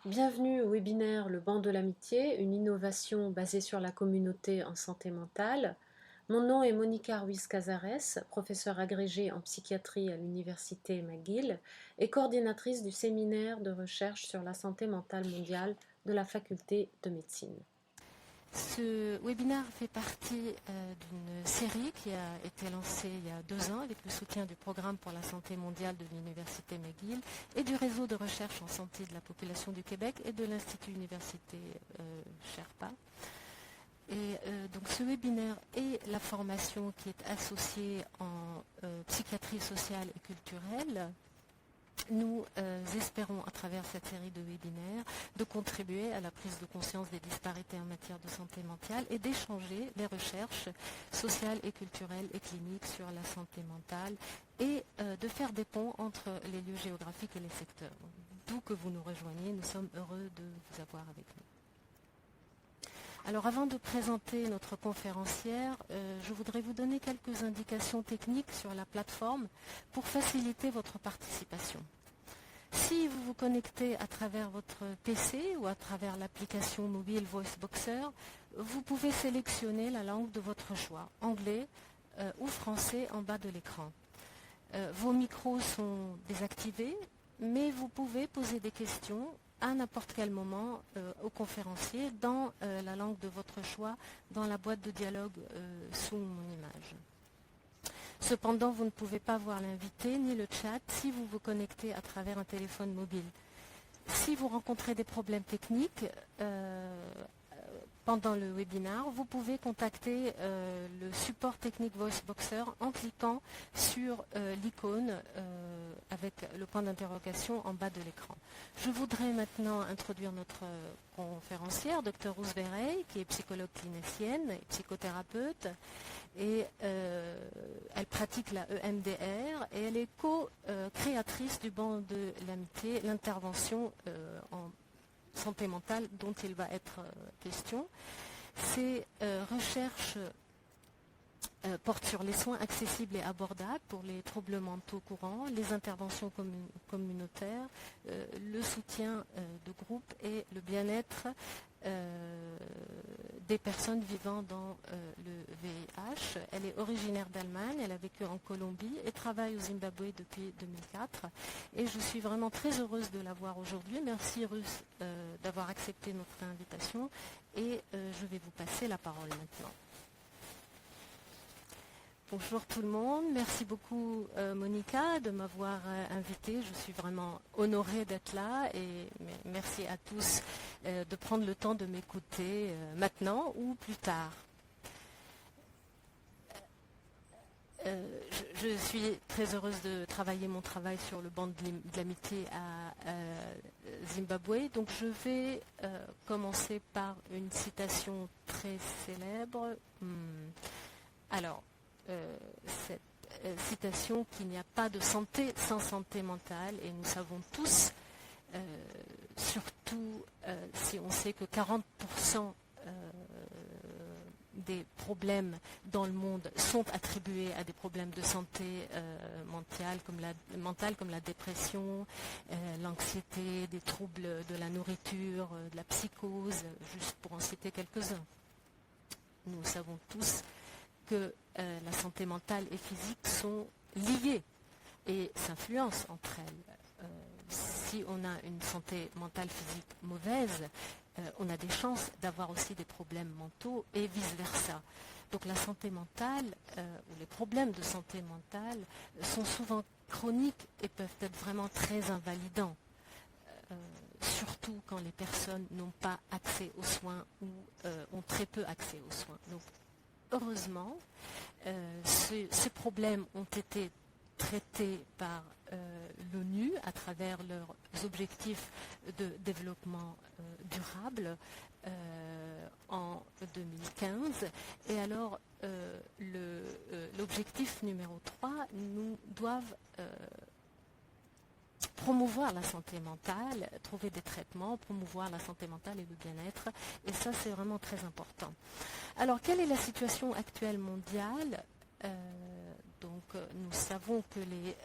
Bienvenue au webinaire Le banc de l'amitié, une innovation basée sur la communauté en santé mentale. Mon nom est Monica Ruiz-Casares, professeure agrégée en psychiatrie à l'université McGill et coordinatrice du séminaire de recherche sur la santé mentale mondiale de la faculté de médecine. Ce webinaire fait partie d'une série qui a été lancée il y a 2 ans avec le soutien du programme pour la santé mondiale de l'Université McGill et du réseau de recherche en santé de la population du Québec et de l'Institut Université Sherpa. Et donc ce webinaire et la formation qui est associée en psychiatrie sociale et culturelle, nous espérons, à travers cette série de webinaires, de contribuer à la prise de conscience des disparités en matière de santé mentale et d'échanger les recherches sociales et culturelles et cliniques sur la santé mentale et de faire des ponts entre les lieux géographiques et les secteurs. D'où que vous nous rejoigniez, nous sommes heureux de vous avoir avec nous. Alors avant de présenter notre conférencière, je voudrais vous donner quelques indications techniques sur la plateforme pour faciliter votre participation. Si vous vous connectez à travers votre PC ou à travers l'application mobile VoiceBoxer, vous pouvez sélectionner la langue de votre choix, anglais ou français en bas de l'écran. Vos micros sont désactivés, mais vous pouvez poser des questions à n'importe quel moment au conférencier dans la langue de votre choix, dans la boîte de dialogue sous mon image. Cependant, vous ne pouvez pas voir l'invité ni le chat si vous vous connectez à travers un téléphone mobile. Si vous rencontrez des problèmes techniques pendant le webinaire, vous pouvez contacter le support technique VoiceBoxer en cliquant sur l'icône avec le point d'interrogation en bas de l'écran. Je voudrais maintenant introduire notre conférencière, Dr Ruth Verhey, qui est psychologue clinicienne et psychothérapeute. Et elle pratique la EMDR et elle est co-créatrice du banc de l'amitié, l'intervention en santé mentale dont il va être question. Ces recherches portent sur les soins accessibles et abordables pour les troubles mentaux courants, les interventions communautaires, le soutien de groupe et le bien-être des personnes vivant dans le VIH. Elle est originaire d'Allemagne, elle a vécu en Colombie et travaille au Zimbabwe depuis 2004. Et je suis vraiment très heureuse de la voir aujourd'hui. Merci Ruth d'avoir accepté notre invitation et je vais vous passer la parole maintenant. Bonjour tout le monde, merci beaucoup Monica de m'avoir invitée, je suis vraiment honorée d'être là et merci à tous de prendre le temps de m'écouter maintenant ou plus tard. Je suis très heureuse de travailler mon travail sur le banc de l'amitié à Zimbabwe, donc je vais commencer par une citation très célèbre. Alors, cette citation qu'il n'y a pas de santé sans santé mentale et nous savons tous, surtout si on sait que 40% des problèmes dans le monde sont attribués à des problèmes de santé mentale comme la dépression, l'anxiété, des troubles de la nourriture, de la psychose, juste pour en citer quelques-uns. Nous savons tous que la santé mentale et physique sont liées et s'influencent entre elles. Si on a une santé mentale physique mauvaise, on a des chances d'avoir aussi des problèmes mentaux et vice-versa. Donc la santé mentale ou les problèmes de santé mentale sont souvent chroniques et peuvent être vraiment très invalidants. Surtout quand les personnes n'ont pas accès aux soins ou ont très peu accès aux soins. Donc, heureusement, ces problèmes ont été traités par l'ONU à travers leurs objectifs de développement durable en 2015. Et alors, l'objectif numéro 3 nous doivent promouvoir la santé mentale, trouver des traitements, promouvoir la santé mentale et le bien-être. Et ça, c'est vraiment très important. Alors, quelle est la situation actuelle mondiale ? Nous savons que les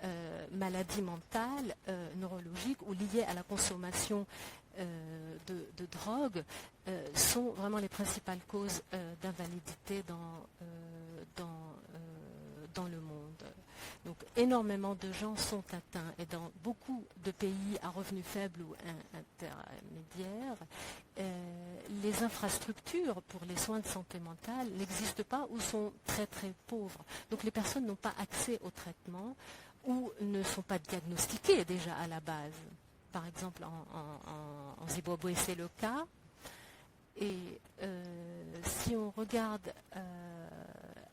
maladies mentales, neurologiques ou liées à la consommation de drogue sont vraiment les principales causes d'invalidité dans le monde. Donc énormément de gens sont atteints et dans beaucoup de pays à revenus faibles ou intermédiaires, les infrastructures pour les soins de santé mentale n'existent pas ou sont très très pauvres. Donc les personnes n'ont pas accès au traitement ou ne sont pas diagnostiquées déjà à la base. Par exemple en Zimbabwe c'est le cas. Et si on regarde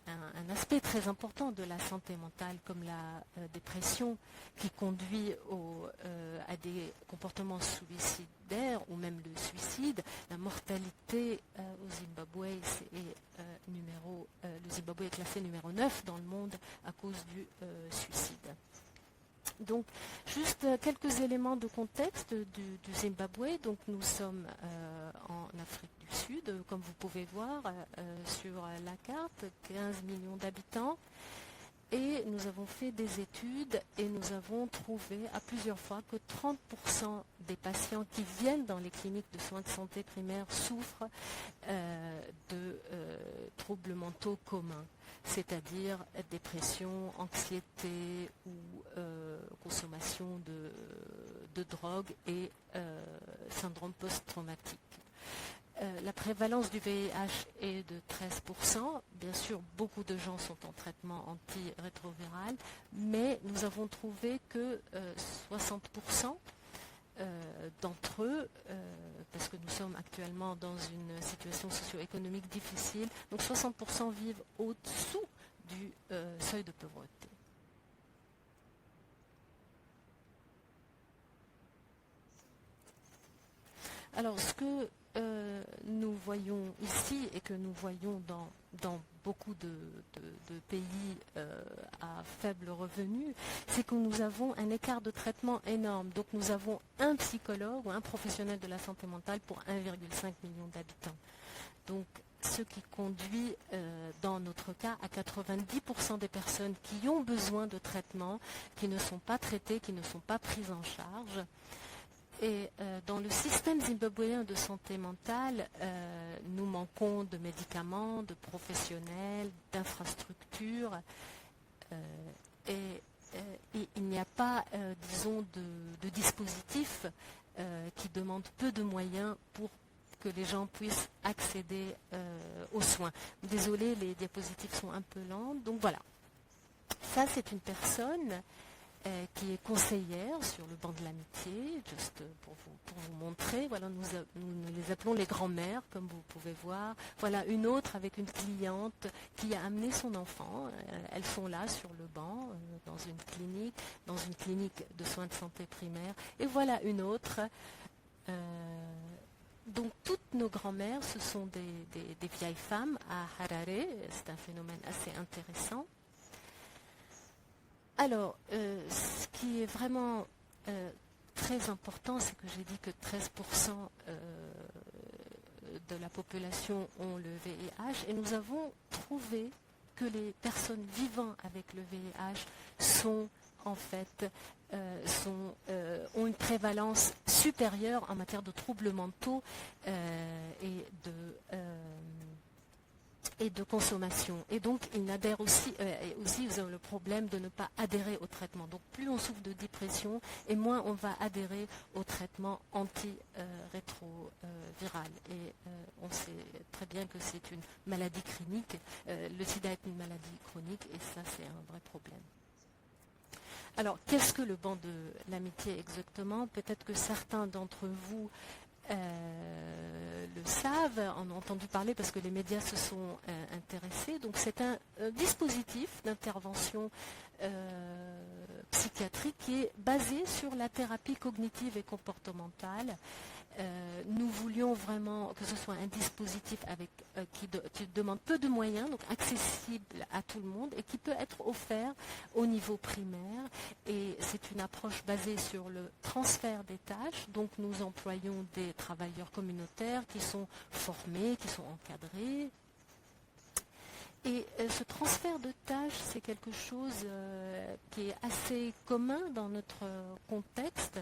un aspect très important de la santé mentale comme la dépression qui conduit à des comportements suicidaires ou même le suicide, la mortalité au Zimbabwe le Zimbabwe est classé numéro 9 dans le monde à cause du suicide. Donc, juste quelques éléments de contexte du Zimbabwe. Donc, nous sommes en Afrique du Sud, comme vous pouvez voir sur la carte, 15 millions d'habitants. Et nous avons fait des études et nous avons trouvé à plusieurs fois que 30% des patients qui viennent dans les cliniques de soins de santé primaires souffrent de troubles mentaux communs, c'est-à-dire dépression, anxiété ou consommation de drogue et syndrome post-traumatique. La prévalence du VIH est de 13%. Bien sûr, beaucoup de gens sont en traitement antirétroviral, mais nous avons trouvé que 60% d'entre eux, parce que nous sommes actuellement dans une situation socio-économique difficile, donc 60% vivent au-dessous du seuil de pauvreté. Alors, ce que nous voyons ici et que nous voyons dans beaucoup de pays à faible revenu, c'est que nous avons un écart de traitement énorme. Donc nous avons un psychologue ou un professionnel de la santé mentale pour 1,5 million d'habitants. Donc ce qui conduit dans notre cas à 90% des personnes qui ont besoin de traitement, qui ne sont pas traitées, qui ne sont pas prises en charge. Et dans le système zimbabwéen de santé mentale, nous manquons de médicaments, de professionnels, d'infrastructures. Et il n'y a pas, disons, de dispositifs qui demandent peu de moyens pour que les gens puissent accéder aux soins. Désolée, les diapositives sont un peu lentes. Donc voilà. Ça, c'est une personne qui est conseillère sur le banc de l'amitié, juste pour vous montrer. Voilà, nous les appelons les grands-mères, comme vous pouvez voir. Voilà une autre avec une cliente qui a amené son enfant. Elles sont là sur le banc, dans une clinique de soins de santé primaire. Et voilà une autre. Donc toutes nos grands-mères, ce sont des vieilles femmes à Harare. C'est un phénomène assez intéressant. Alors, ce qui est vraiment très important, c'est que j'ai dit que 13% de la population ont le VIH et nous avons trouvé que les personnes vivant avec le VIH sont en fait ont une prévalence supérieure en matière de troubles mentaux et de consommation. Et donc, ils n'adhèrent aussi, ils ont le problème de ne pas adhérer au traitement. Donc, plus on souffre de dépression, et moins on va adhérer au traitement antirétroviral. Et on sait très bien que c'est une maladie clinique. Le sida est une maladie chronique, et ça, c'est un vrai problème. Alors, qu'est-ce que le banc de l'amitié exactement? Peut-être que certains d'entre vous le savent, en ont entendu parler parce que les médias se sont intéressés. Donc c'est un dispositif d'intervention psychiatrique qui est basé sur la thérapie cognitive et comportementale. Nous voulions vraiment que ce soit un dispositif qui demande peu de moyens, donc accessible à tout le monde et qui peut être offert au niveau primaire. Et c'est une approche basée sur le transfert des tâches. Donc nous employons des travailleurs communautaires qui sont formés, qui sont encadrés. Et ce transfert de tâches, c'est quelque chose qui est assez commun dans notre contexte.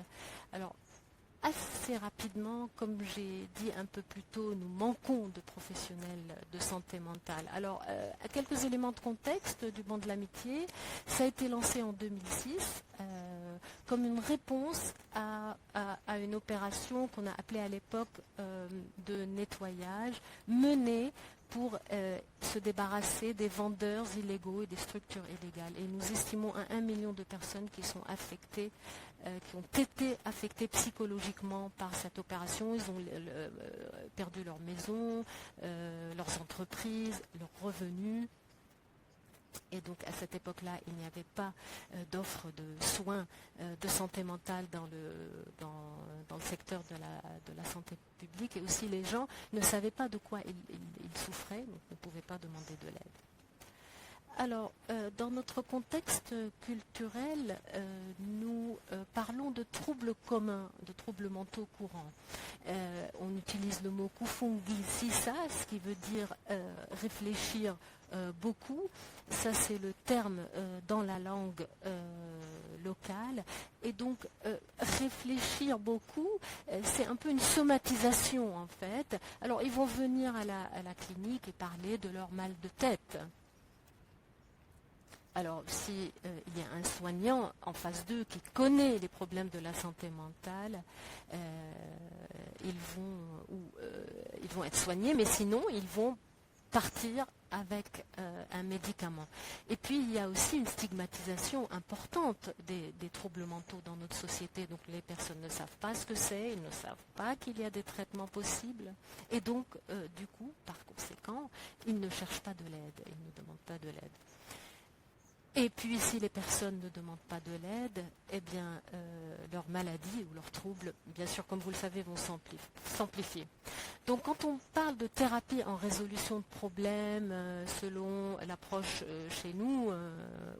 Alors, assez rapidement. Comme j'ai dit un peu plus tôt, nous manquons de professionnels de santé mentale. Alors, quelques éléments de contexte du banc de l'amitié. Ça a été lancé en 2006 comme une réponse à une opération qu'on a appelée à l'époque de nettoyage menée pour se débarrasser des vendeurs illégaux et des structures illégales. Et nous estimons à 1 million de personnes qui sont affectées, qui ont été affectées psychologiquement par cette opération. Ils ont perdu leur maison, leurs entreprises, leurs revenus. Et donc à cette époque-là, il n'y avait pas d'offre de soins de santé mentale dans le secteur de la santé publique. Et aussi les gens ne savaient pas de quoi ils souffraient, donc ne pouvaient pas demander de l'aide. Alors, dans notre contexte culturel, nous parlons de troubles communs, de troubles mentaux courants. On utilise le mot kufungi sisa, ce qui veut dire réfléchir beaucoup. Ça, c'est le terme dans la langue locale. Et donc, réfléchir beaucoup, c'est un peu une somatisation, en fait. Alors, ils vont venir à la clinique et parler de leur mal de tête. Alors, si il y a un soignant en face d'eux qui connaît les problèmes de la santé mentale, ils vont être soignés, mais sinon, ils vont partir avec un médicament. Et puis, il y a aussi une stigmatisation importante des troubles mentaux dans notre société. Donc, les personnes ne savent pas ce que c'est, ils ne savent pas qu'il y a des traitements possibles. Et donc, du coup, par conséquent, ils ne cherchent pas de l'aide, ils ne demandent pas de l'aide. Et puis, si les personnes ne demandent pas de l'aide, eh bien, leur maladie ou leurs troubles, bien sûr, comme vous le savez, vont s'amplifier. Donc, quand on parle de thérapie en résolution de problèmes, selon l'approche chez nous,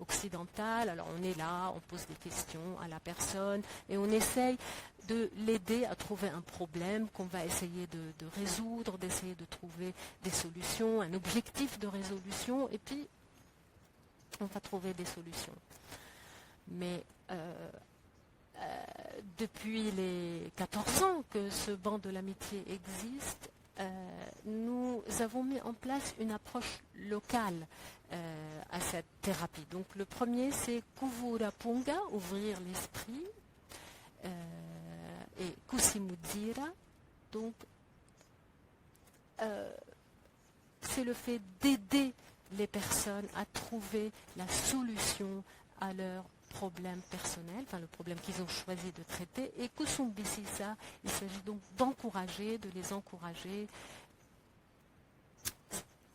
occidentale, alors on est là, on pose des questions à la personne et on essaye de l'aider à trouver un problème qu'on va essayer de résoudre, d'essayer de trouver des solutions, un objectif de résolution, et puis on va trouver des solutions. Mais depuis les 14 ans que ce banc de l'amitié existe, nous avons mis en place une approche locale à cette thérapie. Donc le premier, c'est Kuvura Punga, ouvrir l'esprit, et Kusimudira, donc c'est le fait d'aider les personnes à trouver la solution à leurs problèmes personnels, enfin le problème qu'ils ont choisi de traiter. Et Kusumbisisa, il s'agit donc d'encourager, de les encourager.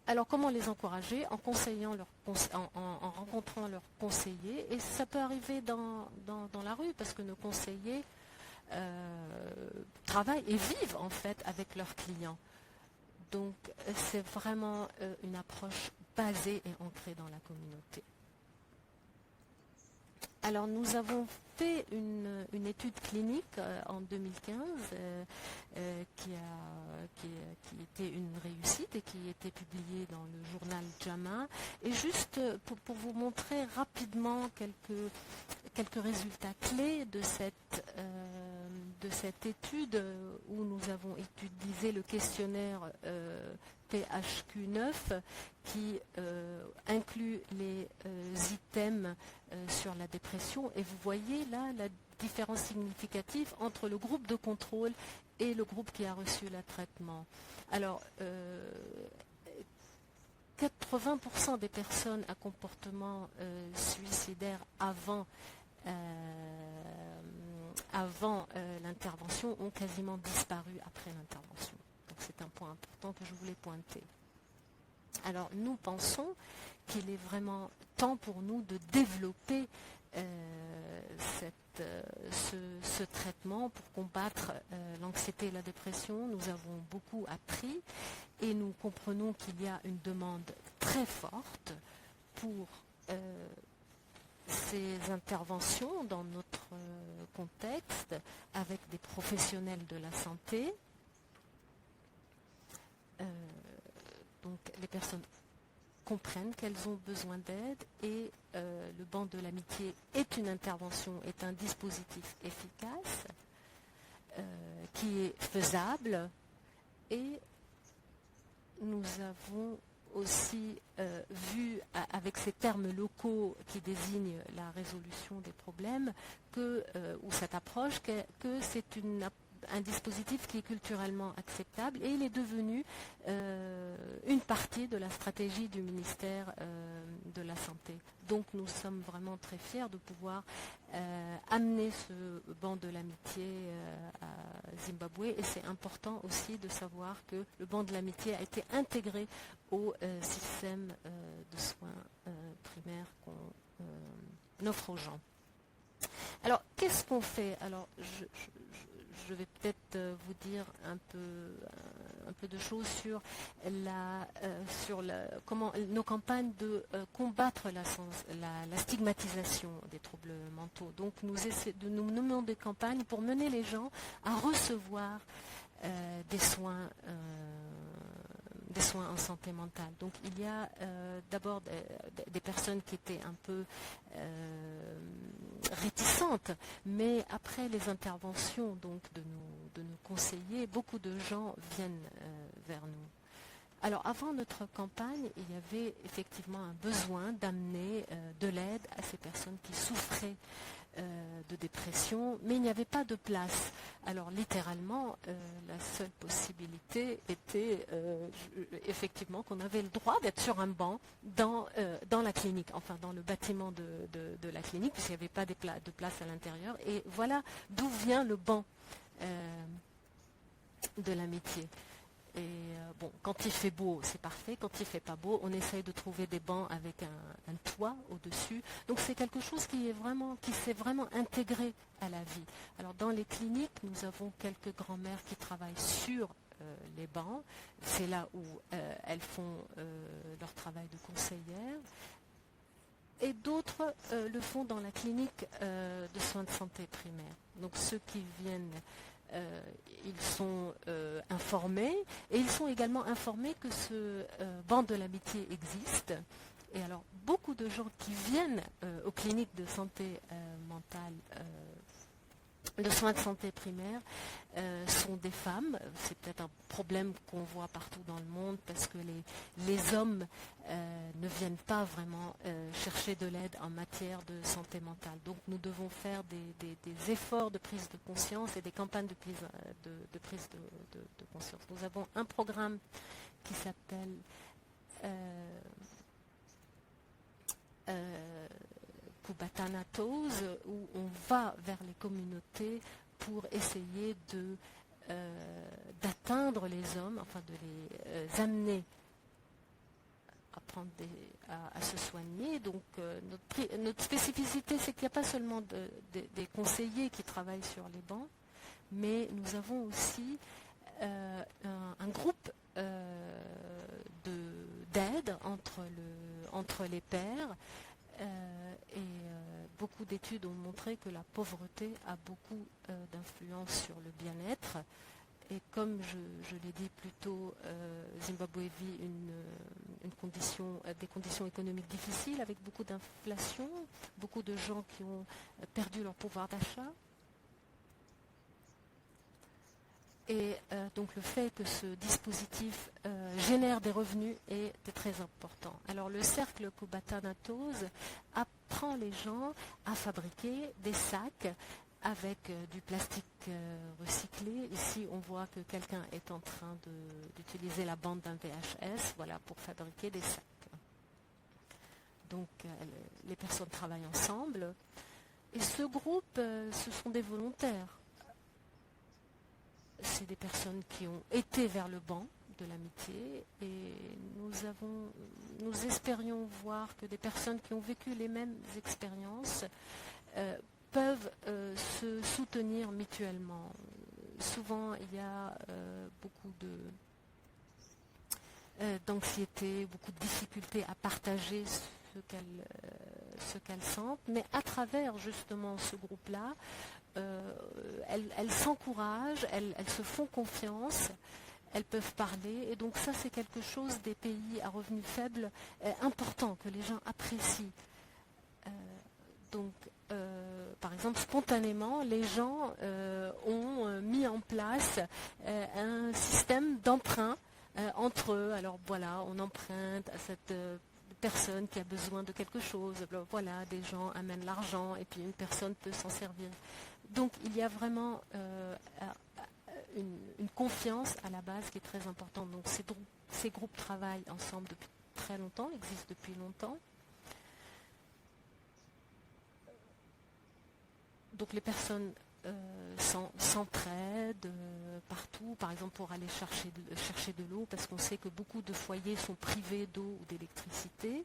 Alors comment les encourager? En conseillant en rencontrant leurs conseillers, et ça peut arriver dans la rue, parce que nos conseillers travaillent et vivent en fait avec leurs clients. Donc c'est vraiment une approche basée et ancrée dans la communauté. Alors nous avons fait une étude clinique en 2015 qui était une réussite et qui était publiée dans le journal JAMA. Et juste pour vous montrer rapidement quelques résultats clés de cette étude où nous avons utilisé le questionnaire PHQ-9 qui inclut les items sur la dépression. Et vous voyez là la différence significative entre le groupe de contrôle et le groupe qui a reçu le traitement. Alors, 80% des personnes à comportement suicidaire avant l'intervention ont quasiment disparu après l'intervention. Donc c'est un point important que je voulais pointer. Alors nous pensons qu'il est vraiment temps pour nous de développer ce traitement pour combattre l'anxiété et la dépression. Nous avons beaucoup appris et nous comprenons qu'il y a une demande très forte pour ces interventions dans notre contexte avec des professionnels de la santé. Donc les personnes comprennent qu'elles ont besoin d'aide et le banc de l'amitié est une intervention, est un dispositif efficace qui est faisable, et nous avons aussi vu, avec ces termes locaux qui désignent la résolution des problèmes, ou cette approche, que c'est un dispositif qui est culturellement acceptable, et il est devenu une partie de la stratégie du ministère de la Santé. Donc nous sommes vraiment très fiers de pouvoir amener ce banc de l'amitié à Zimbabwe, et c'est important aussi de savoir que le banc de l'amitié a été intégré au système de soins primaires qu'on offre aux gens. Alors, qu'est-ce qu'on fait? Alors, je vais peut-être vous dire un peu de choses sur comment nos campagnes de combattre la stigmatisation des troubles mentaux. Donc nous menons des campagnes pour mener les gens à recevoir des soins en santé mentale. Donc il y a d'abord des personnes qui étaient un peu réticentes, mais après les interventions donc, de nos conseillers, beaucoup de gens viennent vers nous. Alors avant notre campagne, il y avait effectivement un besoin d'amener de l'aide à ces personnes qui souffraient de dépression, mais il n'y avait pas de place. Alors littéralement, la seule possibilité était effectivement qu'on avait le droit d'être sur un banc dans la clinique, enfin dans le bâtiment de la clinique, puisqu'il n'y avait pas de place à l'intérieur. Et voilà d'où vient le banc de l'amitié. Et bon, quand il fait beau, c'est parfait. Quand il ne fait pas beau, on essaye de trouver des bancs avec un toit au-dessus. Donc c'est quelque chose qui s'est vraiment intégré à la vie. Alors dans les cliniques, nous avons quelques grand-mères qui travaillent sur les bancs. C'est là où elles font leur travail de conseillère. Et d'autres le font dans la clinique de soins de santé primaire. Donc ceux qui viennent... ils sont informés, et ils sont également informés que ce banc de l'amitié existe. Et alors, beaucoup de gens qui viennent aux cliniques de santé mentale, de soins de santé primaire, sont des femmes. C'est peut-être un problème qu'on voit partout dans le monde, parce que les hommes ne viennent pas vraiment chercher de l'aide en matière de santé mentale. Donc nous devons faire des efforts de prise de conscience et des campagnes de prise de conscience. Nous avons un programme qui s'appelle Kubatanatos, où on va vers les communautés pour essayer d'atteindre les hommes, enfin de les amener à se soigner. Donc notre spécificité, c'est qu'il n'y a pas seulement des conseillers qui travaillent sur les bancs, mais nous avons aussi un groupe d'aide entre les pairs. Beaucoup d'études ont montré que la pauvreté a beaucoup d'influence sur le bien-être. Et comme je l'ai dit plus tôt, Zimbabwe vit des conditions économiques difficiles, avec beaucoup d'inflation, beaucoup de gens qui ont perdu leur pouvoir d'achat. Et donc le fait que ce dispositif génère des revenus est très important. Alors le cercle Kubatanatos apprend les gens à fabriquer des sacs avec du plastique recyclé. Ici on voit que quelqu'un est en train d'utiliser la bande d'un VHS, voilà, pour fabriquer des sacs. Donc les personnes travaillent ensemble. Et ce groupe, ce sont des volontaires. C'est des personnes qui ont été vers le banc de l'amitié, et nous espérions voir que des personnes qui ont vécu les mêmes expériences peuvent se soutenir mutuellement. Souvent, il y a beaucoup d'anxiété, beaucoup de difficultés à partager ce qu'elles sentent, mais à travers justement ce groupe-là, elles s'encouragent, elles se font confiance, elles peuvent parler, et donc ça c'est quelque chose des pays à revenus faibles important, que les gens apprécient. Donc par exemple, spontanément, les gens ont mis en place place un système d'emprunt entre eux. Alors voilà, on emprunte à cette personne qui a besoin de quelque chose. Voilà, des gens amènent l'argent et puis une personne peut s'en servir. Donc il y a vraiment une confiance à la base qui est très importante. Donc ces groupes travaillent ensemble depuis très longtemps, existent depuis longtemps. Donc les personnes s'entraident partout, par exemple pour aller chercher de l'eau, parce qu'on sait que beaucoup de foyers sont privés d'eau ou d'électricité.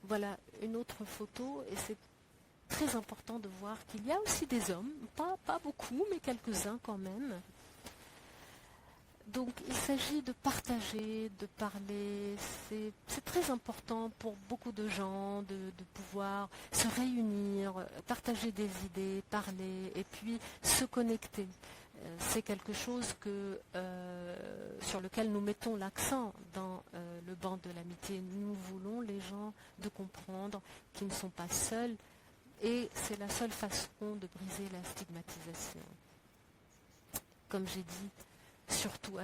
Voilà une autre photo, et c'est très important de voir qu'il y a aussi des hommes, pas beaucoup, mais quelques-uns quand même. Donc il s'agit de partager, de parler. C'est très important pour beaucoup de gens de pouvoir se réunir, partager des idées, parler et puis se connecter. C'est quelque chose sur lequel nous mettons l'accent dans le banc de l'amitié. Nous voulons les gens de comprendre qu'ils ne sont pas seuls, et c'est la seule façon de briser la stigmatisation. Comme j'ai dit, surtout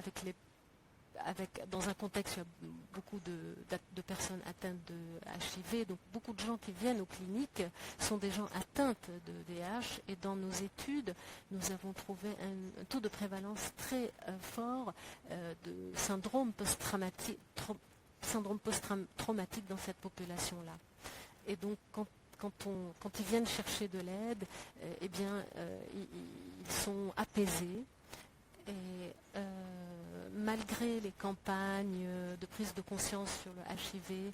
dans un contexte où il y a beaucoup de personnes atteintes de HIV, donc beaucoup de gens qui viennent aux cliniques sont des gens atteints de VIH, et dans nos études, nous avons trouvé un taux de prévalence très fort de syndrome post-traumatique dans cette population-là. Et donc, quand ils viennent chercher de l'aide, eh bien, ils sont apaisés. Et malgré les campagnes de prise de conscience sur le HIV,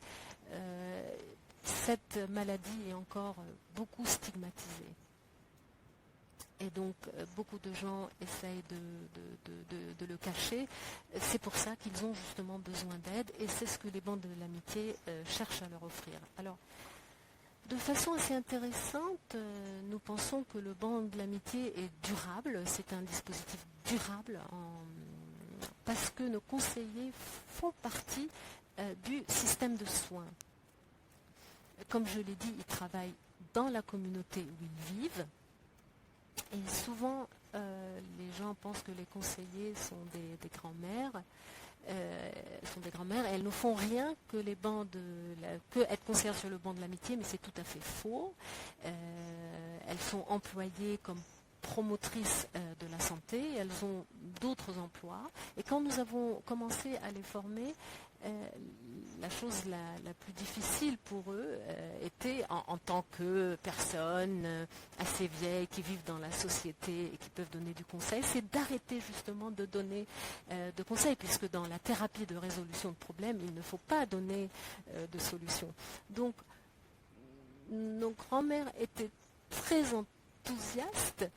cette maladie est encore beaucoup stigmatisée. Et donc, beaucoup de gens essayent de le cacher. C'est pour ça qu'ils ont justement besoin d'aide, et c'est ce que les bandes de l'amitié cherchent à leur offrir. Alors, de façon assez intéressante, nous pensons que le banc de l'amitié est durable. C'est un dispositif durable parce que nos conseillers font partie du système de soins. Comme je l'ai dit, ils travaillent dans la communauté où ils vivent. Et souvent, les gens pensent que les conseillers sont des grands-mères. Sont des grands-mères, et elles ne font rien que être conseillères sur le banc de l'amitié, mais c'est tout à fait faux. Elles sont employées comme promotrices de la santé, elles ont d'autres emplois, et quand nous avons commencé à les former, la chose la plus difficile pour eux était, en tant que personnes assez vieilles qui vivent dans la société et qui peuvent donner du conseil, c'est d'arrêter justement de donner de conseils, puisque dans la thérapie de résolution de problèmes, il ne faut pas donner de solution. Donc, nos grands-mères étaient très enthousiastes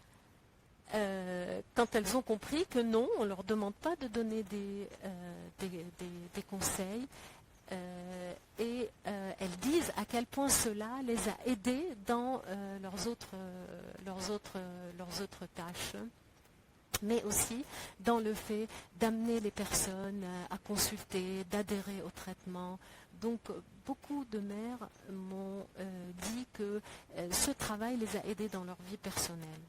quand elles ont compris que non, on ne leur demande pas de donner des conseils, et elles disent à quel point cela les a aidées dans leurs autres tâches, mais aussi dans le fait d'amener les personnes à consulter, d'adhérer au traitement. Donc beaucoup de mères m'ont dit que ce travail les a aidées dans leur vie personnelle.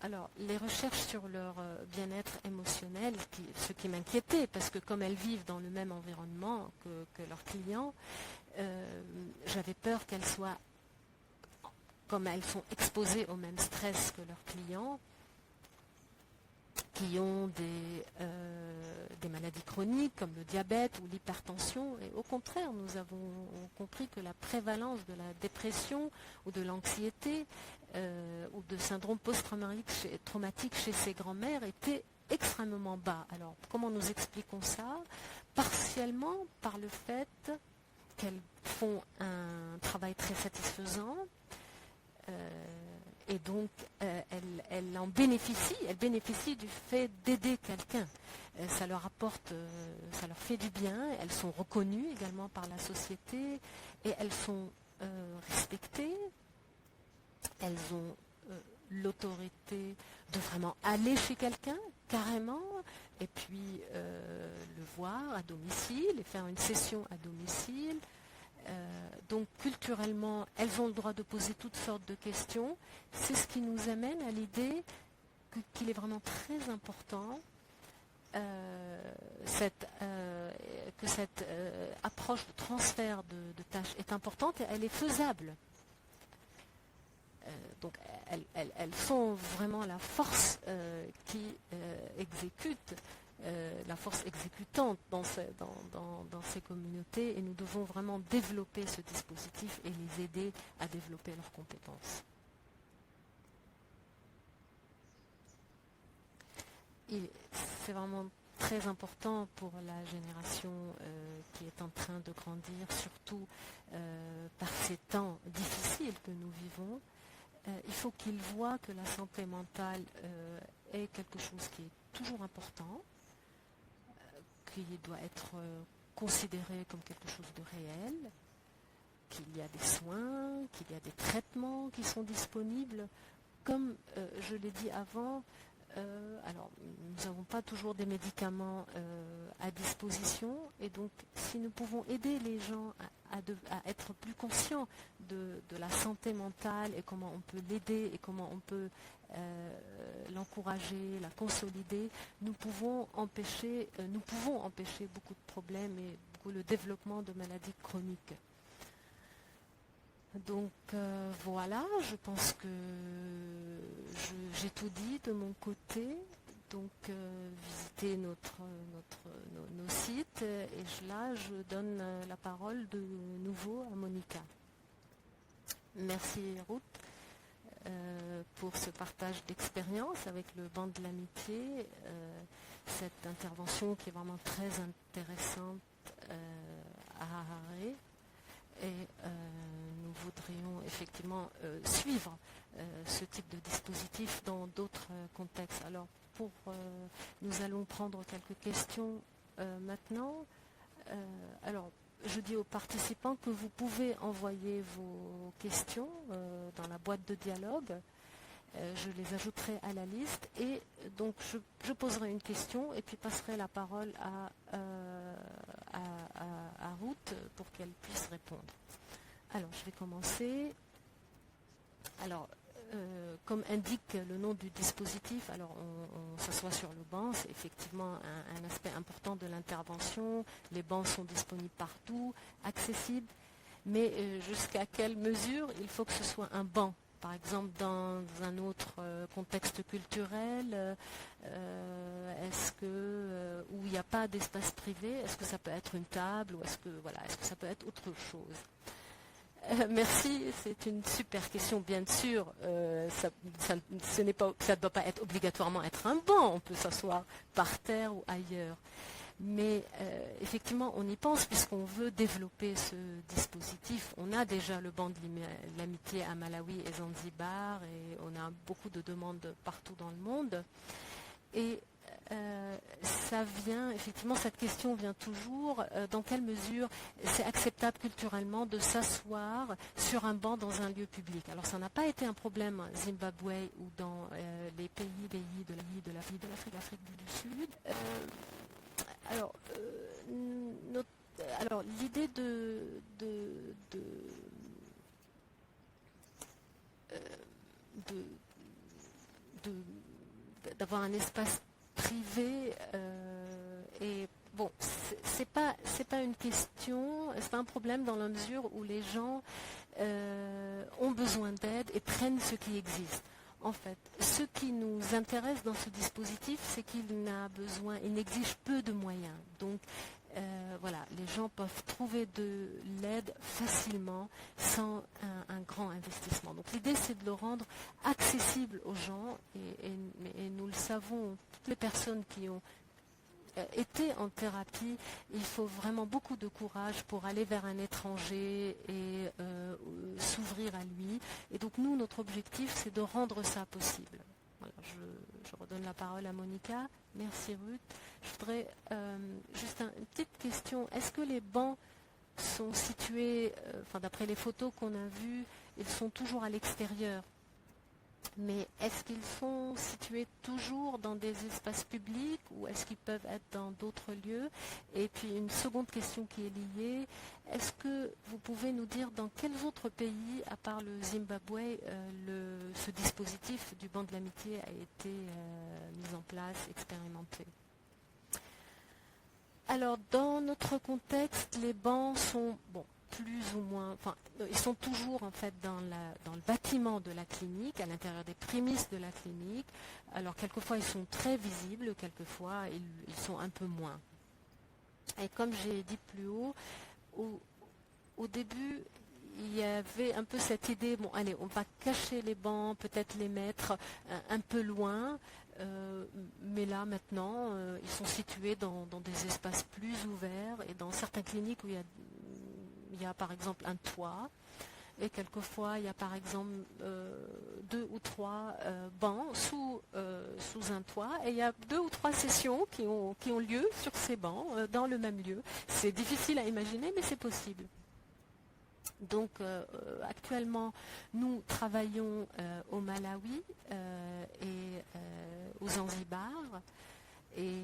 Alors, les recherches sur leur bien-être émotionnel, ce qui m'inquiétait, parce que comme elles vivent dans le même environnement que leurs clients, j'avais peur qu'elles soient, comme elles sont exposées au même stress que leurs clients, qui ont des maladies chroniques comme le diabète ou l'hypertension. Et au contraire, nous avons compris que la prévalence de la dépression ou de l'anxiété ou de syndrome post-traumatique chez ces grands-mères était extrêmement bas. Alors, comment nous expliquons ça? Partiellement par le fait qu'elles font un travail très satisfaisant, et donc elles en bénéficient, elles bénéficient du fait d'aider quelqu'un. Ça leur apporte, ça leur fait du bien, elles sont reconnues également par la société, et elles sont respectées. Elles ont l'autorité de vraiment aller chez quelqu'un, carrément, et puis le voir à domicile, et faire une session à domicile. Donc culturellement, elles ont le droit de poser toutes sortes de questions. C'est ce qui nous amène à l'idée qu'il est vraiment très important que cette approche de transfert de tâches est importante et elle est faisable. Donc elles sont vraiment la force qui exécute, la force exécutante dans ces communautés, et nous devons vraiment développer ce dispositif et les aider à développer leurs compétences. C'est vraiment très important pour la génération qui est en train de grandir, surtout par ces temps difficiles que nous vivons. Il faut qu'ils voient que la santé mentale est quelque chose qui est toujours important, qui doit être considéré comme quelque chose de réel, qu'il y a des soins, qu'il y a des traitements qui sont disponibles. Comme je l'ai dit avant, alors nous n'avons pas toujours des médicaments à disposition, et donc si nous pouvons aider les gens à être plus conscients de la santé mentale et comment on peut l'aider et comment on peut l'encourager, la consolider, nous pouvons empêcher beaucoup de problèmes et le développement de maladies chroniques. Donc voilà, je pense que j'ai tout dit de mon côté. Donc visitez nos sites, et là je donne la parole de nouveau à Monica. Merci Ruth pour ce partage d'expérience avec le banc de l'amitié, cette intervention qui est vraiment très intéressante à Harare. Et nous voudrions effectivement suivre ce type de dispositif dans d'autres contextes. Alors, nous allons prendre quelques questions maintenant. Alors, je dis aux participants que vous pouvez envoyer vos questions dans la boîte de dialogue. Je les ajouterai à la liste, et donc je poserai une question et puis passerai la parole à Ruth pour qu'elle puisse répondre. Alors, je vais commencer. Alors, comme indique le nom du dispositif, alors on s'assoit sur le banc, c'est effectivement un aspect important de l'intervention. Les bancs sont disponibles partout, accessibles, mais jusqu'à quelle mesure il faut que ce soit un banc? Par exemple, dans un autre contexte culturel, est-ce que où il n'y a pas d'espace privé, est-ce que ça peut être une table, ou est-ce que ça peut être autre chose? Merci, c'est une super question, bien sûr. Ça ne doit pas être obligatoirement être un banc, on peut s'asseoir par terre ou ailleurs. Mais effectivement, on y pense puisqu'on veut développer ce dispositif. On a déjà le banc de l'amitié à Malawi et Zanzibar, et on a beaucoup de demandes partout dans le monde. Et effectivement, cette question vient toujours, dans quelle mesure c'est acceptable culturellement de s'asseoir sur un banc dans un lieu public. Alors ça n'a pas été un problème à Zimbabwe ou dans les pays de l'Afrique du Sud. Alors, l'idée d'avoir un espace privé et bon, c'est pas une question, c'est pas un problème dans la mesure où les gens ont besoin d'aide et prennent ce qui existe. En fait, ce qui nous intéresse dans ce dispositif, c'est qu'il n'exige peu de moyens. Donc, voilà, les gens peuvent trouver de l'aide facilement sans un grand investissement. Donc, l'idée, c'est de le rendre accessible aux gens, et nous le savons, toutes les personnes qui ont été en thérapie, il faut vraiment beaucoup de courage pour aller vers un étranger et s'ouvrir à lui. Et donc nous, notre objectif, c'est de rendre ça possible. Voilà, je redonne la parole à Monica. Merci Ruth. Je voudrais juste une petite question. Est-ce que les bancs sont situés, d'après les photos qu'on a vues, ils sont toujours à l'extérieur? Mais est-ce qu'ils sont situés toujours dans des espaces publics ou est-ce qu'ils peuvent être dans d'autres lieux? Et puis une seconde question qui est liée, est-ce que vous pouvez nous dire dans quels autres pays, à part le Zimbabwe, ce dispositif du banc de l'amitié a été mis en place, expérimenté? Alors, dans notre contexte, les bancs sont, bon, plus ou moins, enfin, ils sont toujours en fait dans le bâtiment de la clinique, à l'intérieur des prémices de la clinique. Alors, quelquefois, ils sont très visibles, quelquefois, ils sont un peu moins. Et comme j'ai dit plus haut, au, au début, il y avait un peu cette idée, bon, allez, on va cacher les bancs, peut-être les mettre un peu loin, mais là, maintenant, ils sont situés dans des espaces plus ouverts et dans certaines cliniques où il y a par exemple un toit. Et quelquefois, il y a par exemple 2 ou 3 bancs sous un toit. Et il y a 2 ou 3 sessions qui ont lieu sur ces bancs, dans le même lieu. C'est difficile à imaginer, mais c'est possible. Donc actuellement, nous travaillons au Malawi et au Zanzibar. Et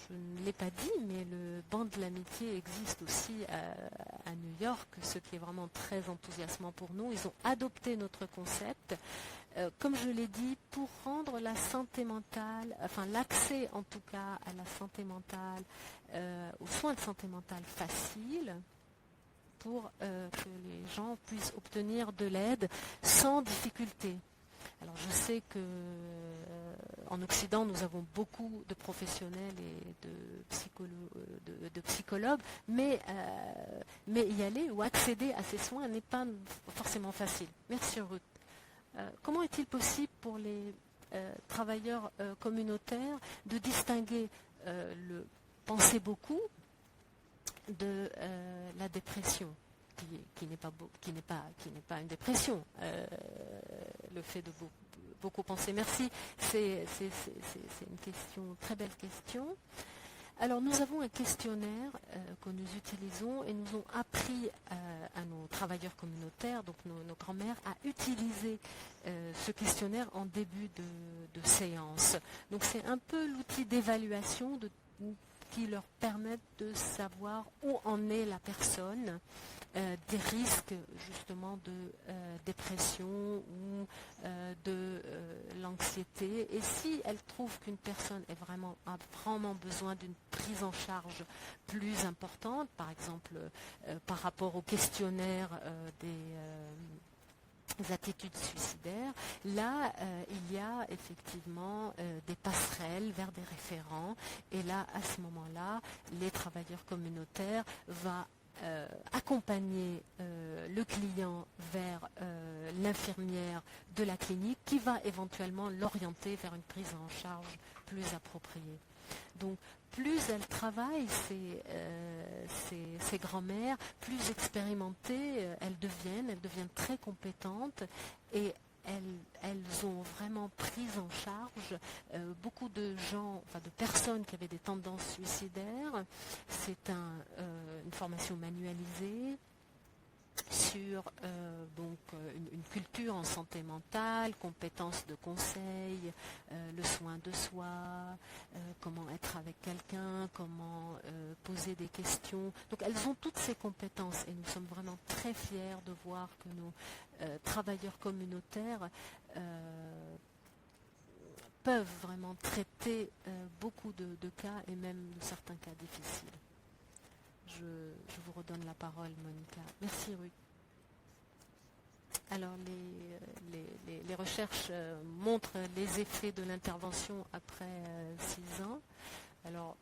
je ne l'ai pas dit, mais le banc de l'amitié existe aussi à New York, ce qui est vraiment très enthousiasmant pour nous. Ils ont adopté notre concept, comme je l'ai dit, pour rendre la santé mentale, enfin l'accès en tout cas à la santé mentale, aux soins de santé mentale facile, pour que les gens puissent obtenir de l'aide sans difficulté. Alors je sais que en Occident, nous avons beaucoup de professionnels et de psychologues, mais y aller ou accéder à ces soins n'est pas forcément facile. Merci Ruth. Comment est-il possible pour les travailleurs communautaires de distinguer le penser beaucoup de la dépression, qui n'est pas une dépression, le fait de beaucoup penser. Merci, c'est une très belle question. Alors nous avons un questionnaire que nous utilisons et nous avons appris à nos travailleurs communautaires, donc nos grands-mères, à utiliser ce questionnaire en début de séance. Donc c'est un peu l'outil d'évaluation qui leur permettent de savoir où en est la personne, des risques justement de dépression ou de l'anxiété. Et si elles trouvent qu'une personne a vraiment besoin d'une prise en charge plus importante, par exemple par rapport au questionnaire des attitudes suicidaires, là, il y a effectivement des passerelles vers des référents. Et là, à ce moment-là, les travailleurs communautaires vont accompagner le client vers l'infirmière de la clinique qui va éventuellement l'orienter vers une prise en charge plus appropriée. Donc, plus elles travaillent, ces grand-mères, plus expérimentées elles deviennent très compétentes et elles ont vraiment pris en charge beaucoup de gens, enfin de personnes qui avaient des tendances suicidaires. C'est une formation manualisée sur une culture en santé mentale, compétences de conseil, le soin de soi, comment être avec quelqu'un, comment poser des questions. Donc elles ont toutes ces compétences et nous sommes vraiment très fiers de voir que nos travailleurs communautaires peuvent vraiment traiter beaucoup de cas et même de certains cas difficiles. Je vous redonne la parole, Monica. Merci, Ruth. Alors, les recherches montrent les effets de l'intervention après 6 ans. Alors,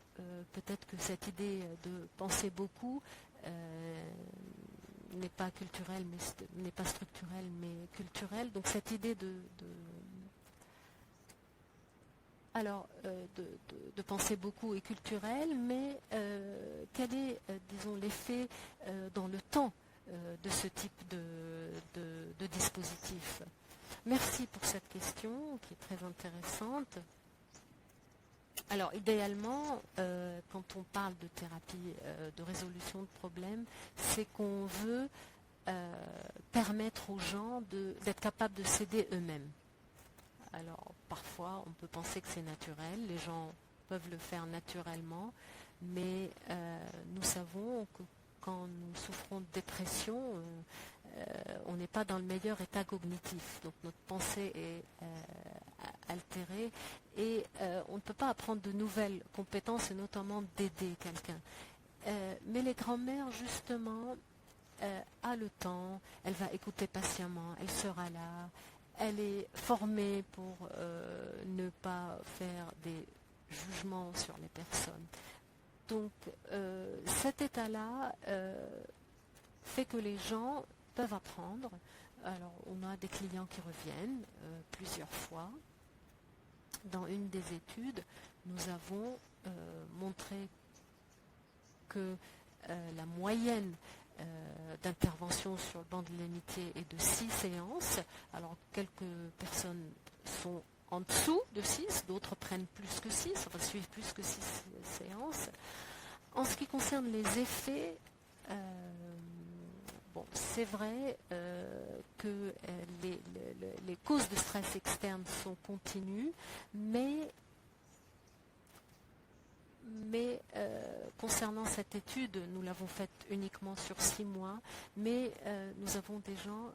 peut-être que cette idée de penser beaucoup n'est pas culturelle, n'est pas structurelle, mais culturelle. Donc, cette idée de penser beaucoup est culturel, mais quel est, disons, l'effet dans le temps de ce type de dispositif? Merci pour cette question qui est très intéressante. Alors, idéalement, quand on parle de thérapie de résolution de problèmes, c'est qu'on veut permettre aux gens d'être capables de s'aider eux-mêmes. Alors parfois on peut penser que c'est naturel, les gens peuvent le faire naturellement, mais nous savons que quand nous souffrons de dépression, on n'est pas dans le meilleur état cognitif, donc notre pensée est altérée et on ne peut pas apprendre de nouvelles compétences et notamment d'aider quelqu'un. Mais les grands-mères justement a le temps, elle va écouter patiemment, elle sera là, elle est formée pour ne pas faire des jugements sur les personnes. Donc cet état-là fait que les gens peuvent apprendre. Alors on a des clients qui reviennent plusieurs fois. Dans une des études, nous avons montré que la moyenne d'intervention sur le banc de l'amitié est de 6 séances. Alors quelques personnes sont en dessous de 6, d'autres prennent plus que 6, enfin suivent plus que 6 séances. En ce qui concerne les effets, c'est vrai que les causes de stress externe sont continues, mais concernant cette étude, nous l'avons faite uniquement sur 6 mois, mais nous avons des gens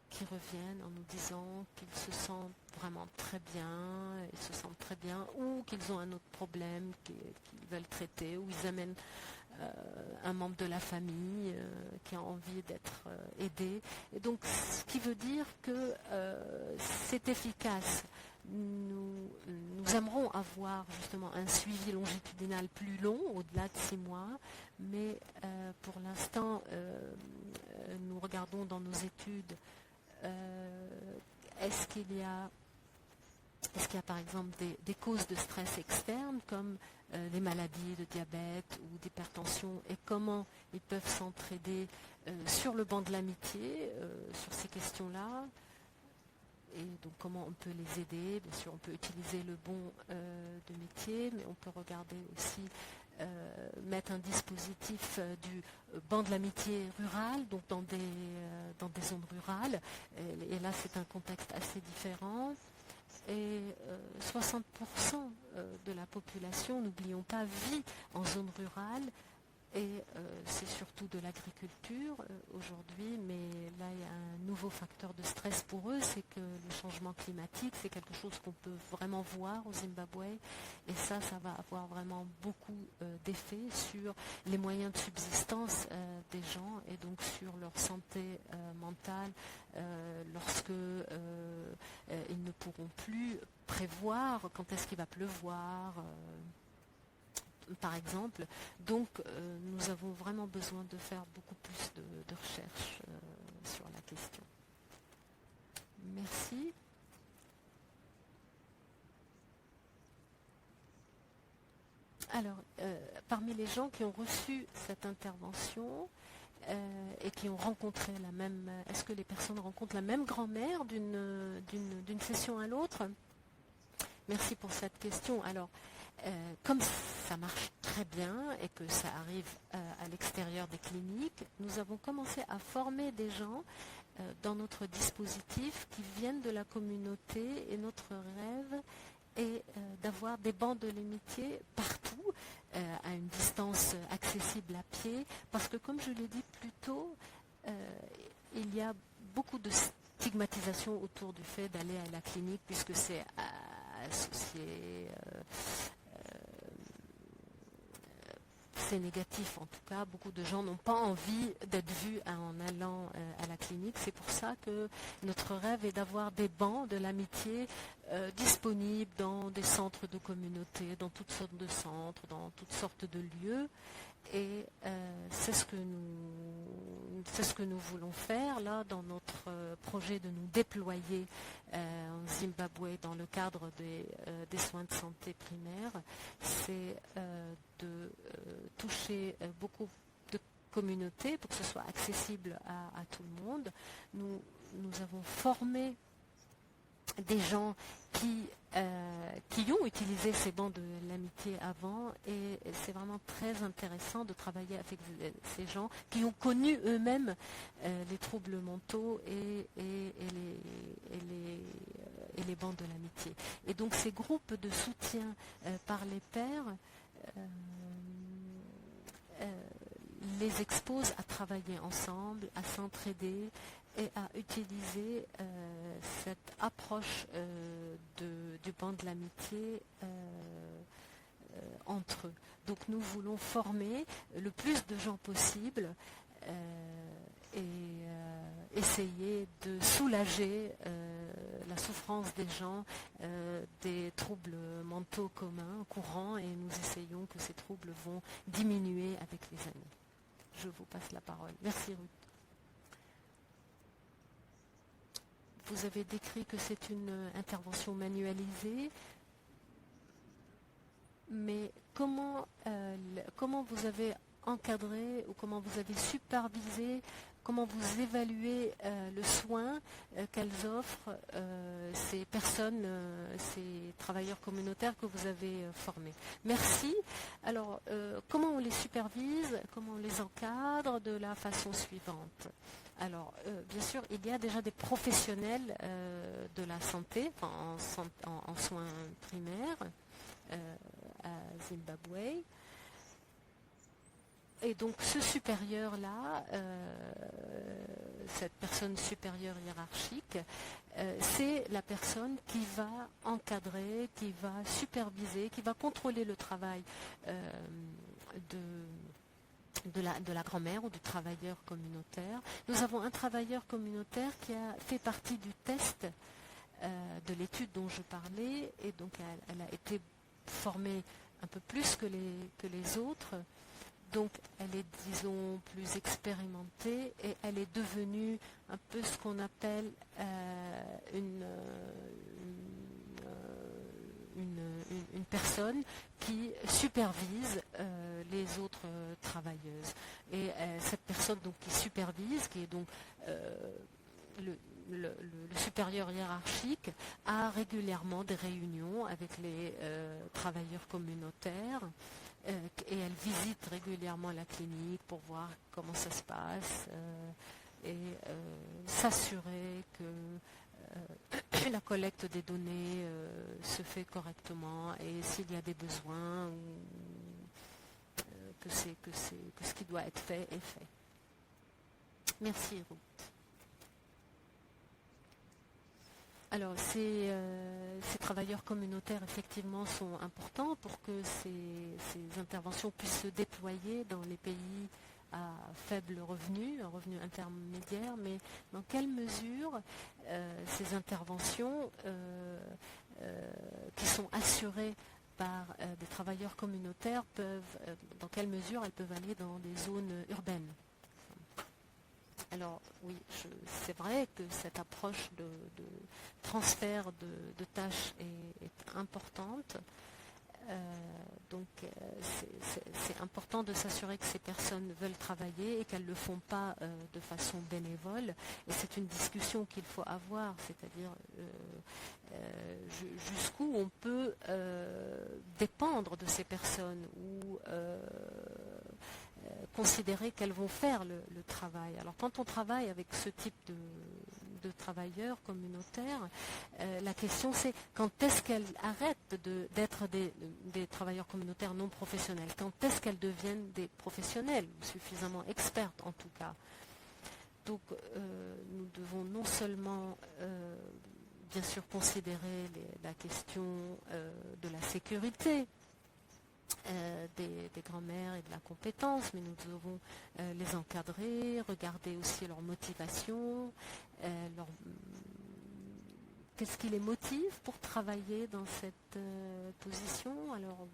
qui reviennent en nous disant qu'ils se sentent vraiment très bien, ils se sentent très bien, ou qu'ils ont un autre problème qu'ils veulent traiter, ou ils amènent un membre de la famille qui a envie d'être aidé. Et donc, ce qui veut dire que c'est efficace. Nous aimerons avoir justement un suivi longitudinal plus long, au-delà de 6 mois, mais pour l'instant, nous regardons dans nos études, est-ce qu'il y a par exemple des causes de stress externes comme les maladies de diabète ou d'hypertension et comment ils peuvent s'entraider sur le banc de l'amitié sur ces questions-là. Et donc comment on peut les aider. Bien sûr, on peut utiliser le bon de métier, mais on peut regarder aussi mettre un dispositif du banc de l'amitié rural, donc dans des zones rurales. Et là, c'est un contexte assez différent. Et 60% de la population, n'oublions pas, vit en zone rurale. Et c'est surtout de l'agriculture aujourd'hui, mais là il y a un nouveau facteur de stress pour eux, c'est que le changement climatique, c'est quelque chose qu'on peut vraiment voir au Zimbabwe, et ça va avoir vraiment beaucoup d'effets sur les moyens de subsistance des gens, et donc sur leur santé mentale, lorsque ils ne pourront plus prévoir quand est-ce qu'il va pleuvoir. Par exemple, donc nous avons vraiment besoin de faire beaucoup plus de recherches sur la question. Merci. Alors, parmi les gens qui ont reçu cette intervention et qui ont rencontré la même, est-ce que les personnes rencontrent la même grand-mère d'une session à l'autre? Merci pour cette question. Alors, comme ça marche très bien et que ça arrive à l'extérieur des cliniques, nous avons commencé à former des gens dans notre dispositif qui viennent de la communauté, et notre rêve est d'avoir des bancs de l'amitié partout, à une distance accessible à pied, parce que comme je l'ai dit plus tôt, il y a beaucoup de stigmatisation autour du fait d'aller à la clinique puisque c'est associé, c'est négatif en tout cas. Beaucoup de gens n'ont pas envie d'être vus en allant à la clinique. C'est pour ça que notre rêve est d'avoir des bancs de l'amitié disponibles dans des centres de communauté, dans toutes sortes de centres, dans toutes sortes de lieux. Et c'est ce que nous voulons faire là dans notre projet de nous déployer en Zimbabwe dans le cadre des soins de santé primaires. C'est de toucher beaucoup de communautés pour que ce soit accessible à tout le monde. Nous avons formé des gens qui ont utilisé ces bancs de l'amitié avant, et c'est vraiment très intéressant de travailler avec ces gens qui ont connu eux-mêmes les troubles mentaux et les bancs de l'amitié. Et donc ces groupes de soutien par les pairs les exposent à travailler ensemble, à s'entraider et à utiliser cette approche du banc de l'amitié entre eux. Donc nous voulons former le plus de gens possible et essayer de soulager la souffrance des gens des troubles mentaux communs, courants, et nous essayons que ces troubles vont diminuer avec les années. Je vous passe la parole. Merci Ruth. Vous avez décrit que c'est une intervention manualisée, mais comment vous avez encadré ou comment vous avez supervisé, comment vous évaluez le soin qu'elles offrent ces personnes, ces travailleurs communautaires que vous avez formés? Merci. Alors, comment on les supervise, comment on les encadre de la façon suivante? Alors, bien sûr, il y a déjà des professionnels de la santé, en soins primaires à Zimbabwe. Et donc ce supérieur-là, cette personne supérieure hiérarchique, c'est la personne qui va encadrer, qui va superviser, qui va contrôler le travail de la grand-mère ou du travailleur communautaire. Nous avons un travailleur communautaire qui a fait partie du test de l'étude dont je parlais, et donc elle a été formée un peu plus que les autres. Donc elle est, disons, plus expérimentée, et elle est devenue un peu ce qu'on appelle une personne qui supervise les autres travailleuses. Et cette personne donc, qui supervise, qui est donc le supérieur hiérarchique, a régulièrement des réunions avec les travailleurs communautaires, et elle visite régulièrement la clinique pour voir comment ça se passe et s'assurer que la collecte des données se fait correctement, et s'il y a des besoins, que ce qui doit être fait est fait. Merci Ruth. Alors, ces travailleurs communautaires, effectivement, sont importants pour que ces interventions puissent se déployer dans les pays à faible revenu, un revenu intermédiaire, mais dans quelle mesure ces interventions qui sont assurées par des travailleurs communautaires dans quelle mesure elles peuvent aller dans des zones urbaines? Alors oui, c'est vrai que cette approche de transfert de tâches est importante. Donc c'est important de s'assurer que ces personnes veulent travailler et qu'elles ne le font pas de façon bénévole. Et c'est une discussion qu'il faut avoir, c'est-à-dire jusqu'où on peut dépendre de ces personnes ou considérer qu'elles vont faire le travail. Alors quand on travaille avec ce type de travailleurs communautaires, la question c'est quand est-ce qu'elles arrêtent d'être des travailleurs communautaires non professionnels, quand est-ce qu'elles deviennent des professionnels, suffisamment expertes en tout cas. Donc nous devons non seulement bien sûr considérer la question de la sécurité des grands-mères et de la compétence, mais nous devons les encadrer, regarder aussi leur motivation, qu'est-ce qui les motive pour travailler dans cette position. Alors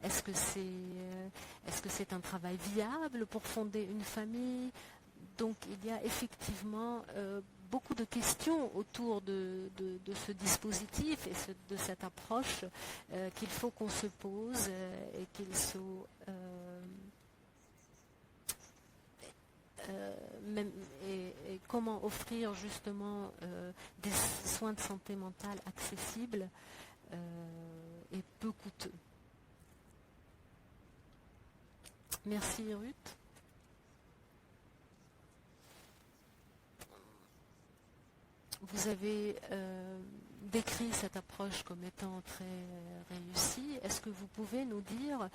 est-ce que c'est un travail viable pour fonder une famille? Donc il y a effectivement beaucoup de questions autour de ce dispositif et de cette approche qu'il faut qu'on se pose et comment offrir justement des soins de santé mentale accessibles et peu coûteux. Merci Ruth. Vous avez décrit cette approche comme étant très réussie. Est-ce que vous pouvez nous dire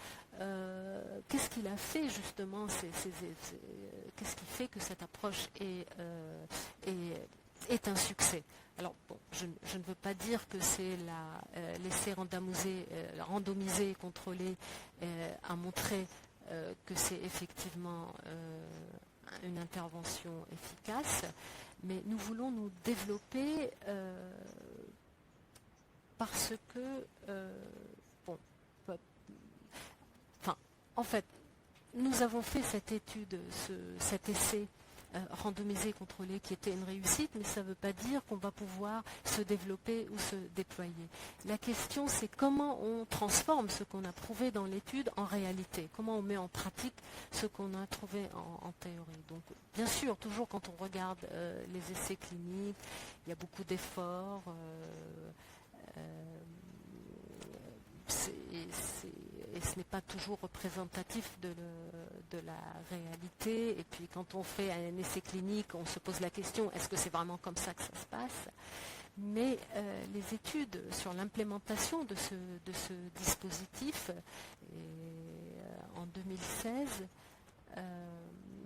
qu'est-ce qu'il a fait justement, qu'est-ce qui fait que cette approche est un succès? Alors, bon, je ne veux pas dire que c'est l'essai randomisé et contrôlé a montré que c'est effectivement une intervention efficace, mais nous voulons nous développer parce que, en fait, nous avons fait cette étude, cet essai randomisé, contrôlé, qui était une réussite, mais ça ne veut pas dire qu'on va pouvoir se développer ou se déployer. La question, c'est comment on transforme ce qu'on a prouvé dans l'étude en réalité, comment on met en pratique ce qu'on a trouvé en théorie. Donc, bien sûr, toujours quand on regarde les essais cliniques, il y a beaucoup d'efforts, et ce n'est pas toujours représentatif de la réalité. Et puis quand on fait un essai clinique, on se pose la question, est-ce que c'est vraiment comme ça que ça se passe? Mais les études sur l'implémentation de ce dispositif, en 2016,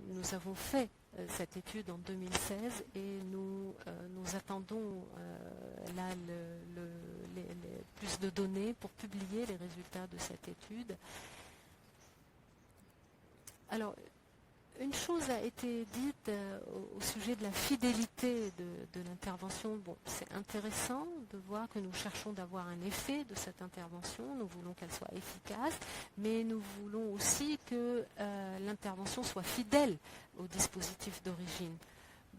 nous avons fait cette étude en 2016 et nous attendons là plus de données pour publier les résultats de cette étude. Alors, une chose a été dite au sujet de la fidélité de l'intervention. Bon, c'est intéressant de voir que nous cherchons d'avoir un effet de cette intervention. Nous voulons qu'elle soit efficace, mais nous voulons aussi que l'intervention soit fidèle au dispositif d'origine.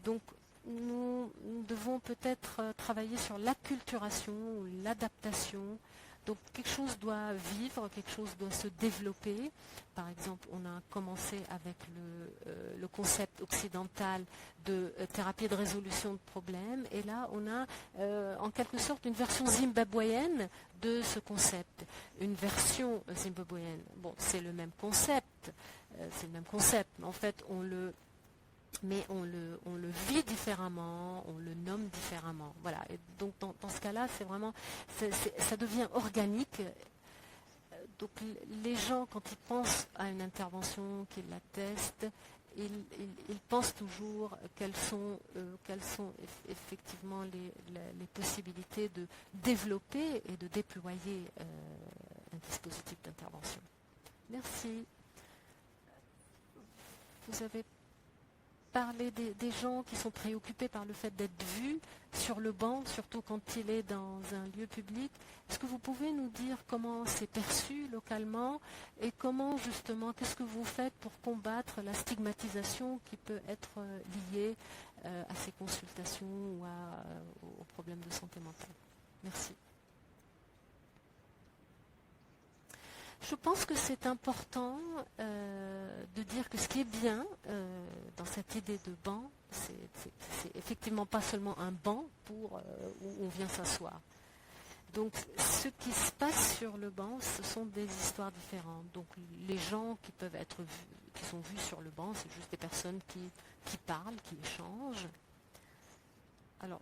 Donc, nous devons peut-être travailler sur l'acculturation ou l'adaptation. Donc quelque chose doit vivre, quelque chose doit se développer. Par exemple, on a commencé avec le concept occidental de thérapie de résolution de problèmes. Et là, on a en quelque sorte une version zimbabwéenne de ce concept. Une version zimbabwéenne. Bon, c'est le même concept. Mais en fait, on le vit différemment, on le nomme différemment. Voilà. Et donc dans ce cas-là, c'est vraiment, ça devient organique. Donc les gens, quand ils pensent à une intervention, qu'ils la testent, ils pensent toujours quelles sont effectivement les possibilités de développer et de déployer un dispositif d'intervention. Merci. Vous avez parler des gens qui sont préoccupés par le fait d'être vus sur le banc, surtout quand il est dans un lieu public. Est-ce que vous pouvez nous dire comment c'est perçu localement et comment justement, qu'est-ce que vous faites pour combattre la stigmatisation qui peut être liée à ces consultations ou aux problèmes de santé mentale? Merci. Je pense que c'est important de dire que ce qui est bien dans cette idée de banc, c'est effectivement pas seulement un banc où on vient s'asseoir. Donc ce qui se passe sur le banc, ce sont des histoires différentes. Donc les gens qui peuvent être vus, qui sont vus sur le banc, c'est juste des personnes qui parlent, qui échangent. Alors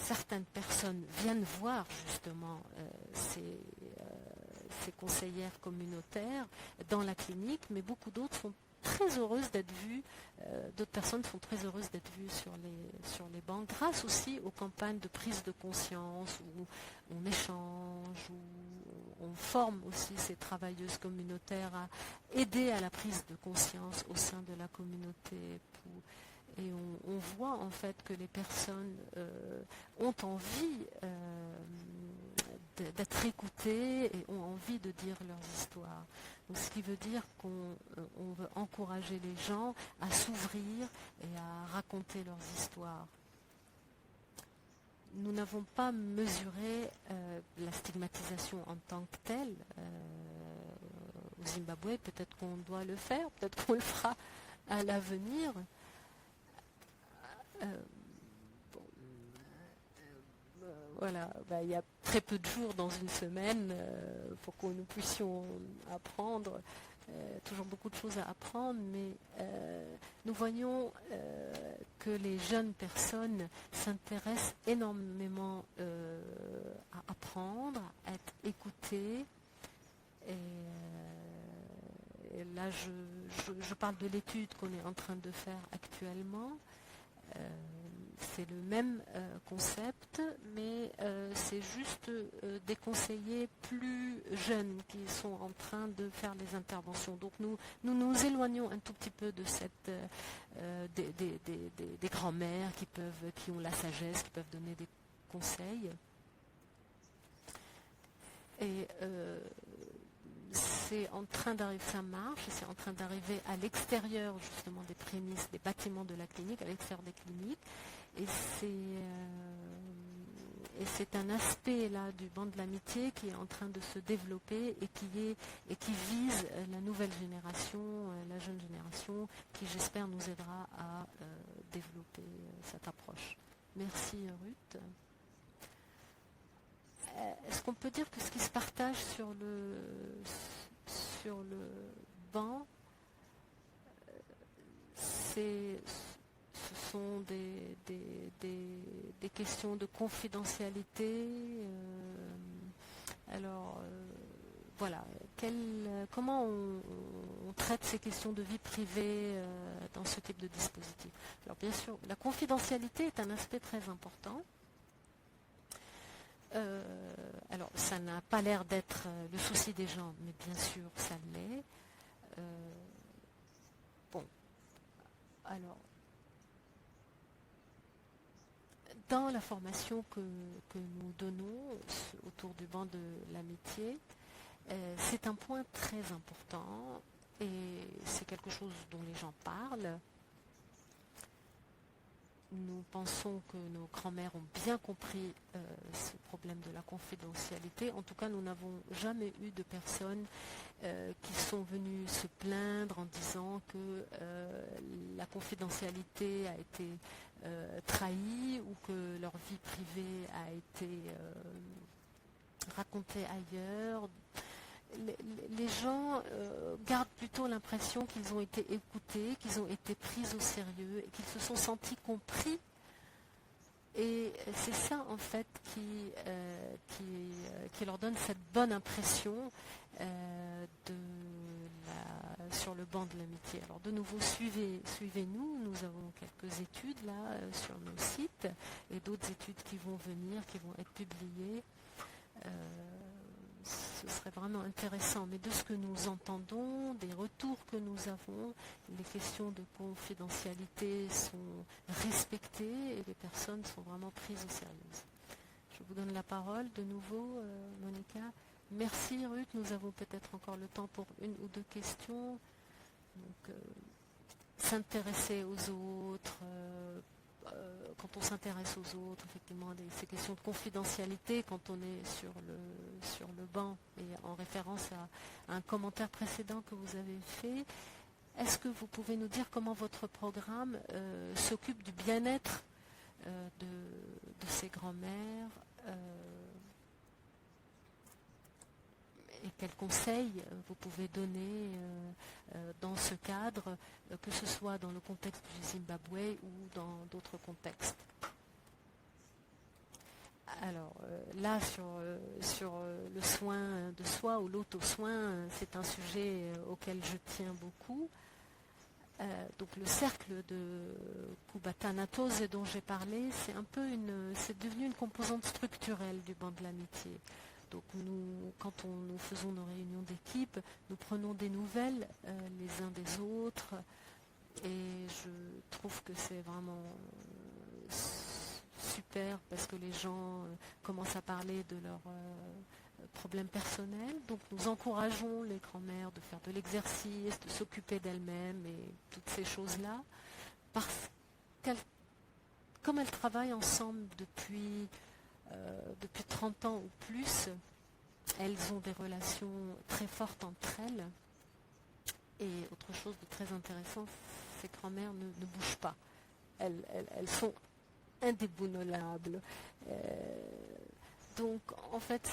certaines personnes viennent voir justement ces conseillères communautaires dans la clinique, mais beaucoup d'autres sont très heureuses d'être vues, d'autres personnes sont très heureuses d'être vues sur les bancs, grâce aussi aux campagnes de prise de conscience où on échange, où on forme aussi ces travailleuses communautaires à aider à la prise de conscience au sein de la communauté. Et on voit en fait que les personnes ont envie d'être écoutées et ont envie de dire leurs histoires. Donc, ce qui veut dire qu'on veut encourager les gens à s'ouvrir et à raconter leurs histoires. Nous n'avons pas mesuré la stigmatisation en tant que telle au Zimbabwe. Peut-être qu'on doit le faire, peut-être qu'on le fera à l'avenir. voilà, il y a très peu de jours dans une semaine pour que nous puissions apprendre. Toujours beaucoup de choses à apprendre, mais nous voyons que les jeunes personnes s'intéressent énormément à apprendre, à être écoutées. Et là, je parle de l'étude qu'on est en train de faire actuellement. C'est le même concept, mais c'est juste des conseillers plus jeunes qui sont en train de faire les interventions. Donc nous éloignons un tout petit peu de cette des grands-mères qui ont la sagesse, qui peuvent donner des conseils. Et c'est en train d'arriver, ça marche, c'est en train d'arriver à l'extérieur justement des prémices, des bâtiments de la clinique, à l'extérieur des cliniques. Et c'est un aspect là du banc de l'amitié qui est en train de se développer et qui vise la nouvelle génération, la jeune génération, qui j'espère nous aidera à développer cette approche. Merci Ruth. Est-ce qu'on peut dire que ce qui se partage sur le banc, ce sont des questions de confidentialité. Voilà, comment on traite ces questions de vie privée dans ce type de dispositif? Alors bien sûr, la confidentialité est un aspect très important. Alors, ça n'a pas l'air d'être le souci des gens, mais bien sûr, ça l'est. Bon, alors, dans la formation que nous donnons autour du banc de l'amitié, c'est un point très important et c'est quelque chose dont les gens parlent. Nous pensons que nos grands-mères ont bien compris ce problème de la confidentialité. En tout cas, nous n'avons jamais eu de personnes qui sont venues se plaindre en disant que la confidentialité a été trahie ou que leur vie privée a été racontée ailleurs. Les gens gardent plutôt l'impression qu'ils ont été écoutés, qu'ils ont été pris au sérieux et qu'ils se sont sentis compris. Et c'est ça en fait qui leur donne cette bonne impression sur le banc de l'amitié. Alors de nouveau, suivez-nous, nous avons quelques études là sur nos sites et d'autres études qui vont venir, qui vont être publiées. Ce serait vraiment intéressant, mais de ce que nous entendons, des retours que nous avons, les questions de confidentialité sont respectées et les personnes sont vraiment prises au sérieux. Je vous donne la parole de nouveau, Monica. Merci Ruth, nous avons peut-être encore le temps pour une ou deux questions. Donc, s'intéresser aux autres, quand on s'intéresse aux autres, effectivement, ces questions de confidentialité, quand on est sur le banc, et en référence à un commentaire précédent que vous avez fait, est-ce que vous pouvez nous dire comment votre programme s'occupe du bien-être de ces grands-mères et quels conseils vous pouvez donner dans ce cadre, que ce soit dans le contexte du Zimbabwe ou dans d'autres contextes. Alors là, sur le soin de soi ou l'auto-soin, c'est un sujet auquel je tiens beaucoup. Donc le cercle de Kubatanatose dont j'ai parlé, c'est devenu une composante structurelle du banc de l'amitié. Donc quand nous faisons nos réunions d'équipe, nous prenons des nouvelles les uns des autres et je trouve que c'est vraiment super parce que les gens commencent à parler de leurs problèmes personnels. Donc nous encourageons les grands-mères de faire de l'exercice, de s'occuper d'elles-mêmes et toutes ces choses-là parce comme elles travaillent ensemble depuis 30 ans ou plus, elles ont des relations très fortes entre elles. Et autre chose de très intéressant, ces grands-mères ne bougent pas. Elles sont indéboulonnables. Donc, en fait,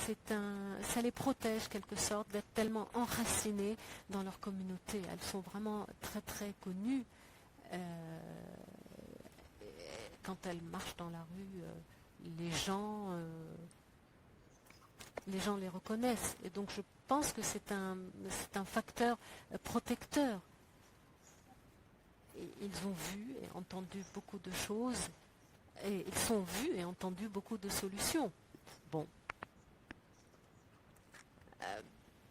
ça les protège, quelque sorte, d'être tellement enracinées dans leur communauté. Elles sont vraiment très, très connues. Quand elles marchent dans la rue, les gens, les reconnaissent. Et donc, je pense que c'est un facteur protecteur. Et ils ont vu et entendu beaucoup de choses. Et ils sont vus et entendu beaucoup de solutions. Bon.